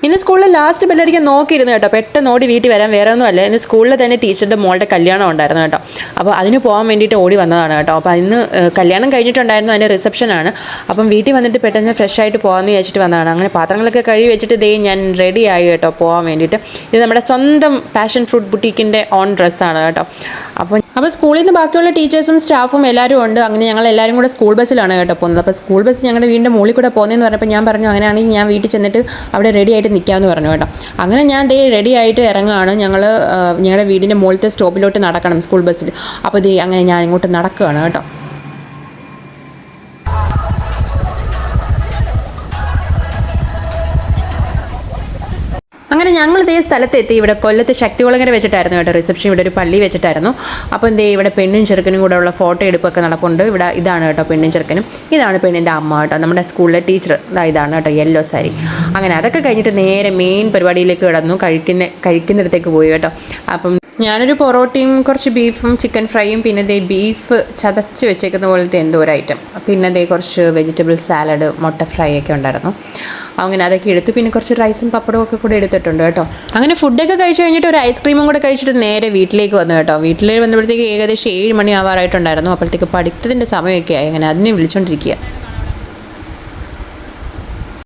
ഇന്ന് സ്കൂളിൽ ലാസ്റ്റ് ബെല്ലടിക്കാൻ നോക്കിയിരുന്നു കേട്ടോ. പെട്ടെന്ന് ഓടി വീട്ടിൽ വരാൻ, വേറെ ഒന്നും അല്ല, ഇന്ന് സ്കൂളിൽ തന്നെ ടീച്ചറുടെ മോളുടെ കല്യാണം ഉണ്ടായിരുന്നു കേട്ടോ. അപ്പോൾ അതിന് പോകാൻ വേണ്ടിയിട്ട് ഓടി വന്നതാണ് കേട്ടോ. അപ്പോൾ ഇന്ന് കല്യാണം കഴിഞ്ഞിട്ടുണ്ടായിരുന്നു, അതിൻ്റെ റിസപ്ഷനാണ്. അപ്പം വീട്ടിൽ വന്നിട്ട് പെട്ടെന്ന് ഫ്രഷ് ആയിട്ട് പോകാമെന്ന് വിചാരിച്ചിട്ട് വന്നതാണ്. അങ്ങനെ പാത്രങ്ങളൊക്കെ കഴുകി വെച്ചിട്ട് ഞാൻ റെഡി ആയി കേട്ടോ പോകാൻ വേണ്ടിയിട്ട്. ഇത് നമ്മുടെ സ്വന്തം പാഷൻ ഫ്രൂട്ട് ബുട്ടീക്കിൻ്റെ ഓൺ ഡ്രസ്സാണ് കേട്ടോ. അപ്പോൾ സ്കൂളിൽ നിന്ന് ബാക്കിയുള്ള ടീച്ചേഴ്സും സ്റ്റാഫും എല്ലാവരും ഉണ്ട്. അങ്ങനെ ഞങ്ങൾ എല്ലാവരും കൂടെ സ്കൂൾ ബസ്സിലാണ് കേട്ടോ പോകുന്നത്. അപ്പോൾ സ്കൂൾ ബസ് ഞങ്ങളുടെ വീടിൻ്റെ മുകളിൽ കൂടെ പോകുന്നതെന്ന് പറഞ്ഞപ്പോൾ ഞാൻ പറഞ്ഞു അങ്ങനെയാണെങ്കിൽ ഞാൻ വീട്ടിൽ ചെന്നിട്ട് അവിടെ റെഡി ആയിട്ട് നിൽക്കാമെന്ന് പറഞ്ഞു കേട്ടോ. അങ്ങനെ ഞാൻ റെഡി ആയിട്ട് ഇറങ്ങുകയാണ്. ഞങ്ങളുടെ വീടിൻ്റെ മുകളിലത്തെ സ്റ്റോപ്പിലോട്ട് നടക്കണം സ്കൂൾ ബസ്സിൽ. അപ്പോൾ അങ്ങനെ ഞാൻ ഇങ്ങോട്ട് നടക്കുകയാണ് കേട്ടോ. അങ്ങനെ ഞങ്ങൾ സ്ഥലത്തെത്തി. ഇവിടെ കൊല്ലത്ത് ശക്തികുളങ്ങര വെച്ചിട്ടായിരുന്നു കേട്ടോ റിസപ്ഷൻ. ഇവിടെ ഒരു പള്ളി വെച്ചിട്ടായിരുന്നു. അപ്പോൾ ഇവിടെ പെണ്ണും ചെറുക്കനും കൂടെ ഉള്ള ഫോട്ടോ എടുപ്പൊക്കെ നടപ്പുണ്ട്. ഇവിടെ ഇതാണ് കേട്ടോ പെണ്ണും ചെറുക്കനും. ഇതാണ് പെണ്ണിൻ്റെ അമ്മ കേട്ടോ, നമ്മുടെ സ്കൂളിലെ ടീച്ചർ. ഇതാണ് കേട്ടോ യെല്ലോ സാരി. അങ്ങനെ അതൊക്കെ കഴിഞ്ഞിട്ട് നേരെ മെയിൻ പരിപാടിയിലേക്ക് കിടന്നു. കഴിക്കുന്നിടത്തേക്ക് പോയി കേട്ടോ. അപ്പം ഞാനൊരു പൊറോട്ടയും കുറച്ച് ബീഫും ചിക്കൻ ഫ്രൈയും പിന്നെ ബീഫ് ചതച്ച് വെച്ചേക്കുന്ന പോലത്തെ എന്തോ ഒരു ഐറ്റം, പിന്നെ കുറച്ച് വെജിറ്റബിൾ സാലഡ്, മുട്ട ഫ്രൈ ഒക്കെ ഉണ്ടായിരുന്നു. അങ്ങനെ അതൊക്കെ എടുത്തു. പിന്നെ കുറച്ച് റൈസും പപ്പടവും ഒക്കെ കൂടെ എടുത്തിട്ടുണ്ട് കേട്ടോ. അങ്ങനെ ഫുഡൊക്കെ കഴിച്ച് കഴിഞ്ഞിട്ട് ഒരു ഐസ്ക്രീമും കൂടെ കഴിച്ചിട്ട് നേരെ വീട്ടിലേക്ക് വന്നു കേട്ടോ. വീട്ടിൽ വന്നപ്പോഴത്തേക്ക് ഏകദേശം 7 മണി ആവാറായിട്ടുണ്ടായിരുന്നു. അപ്പോഴത്തേക്ക് പഠിത്തത്തിൻ്റെ സമയമൊക്കെ ആയി. അങ്ങനെ അതിനെ വിളിച്ചുകൊണ്ടിരിക്കുക.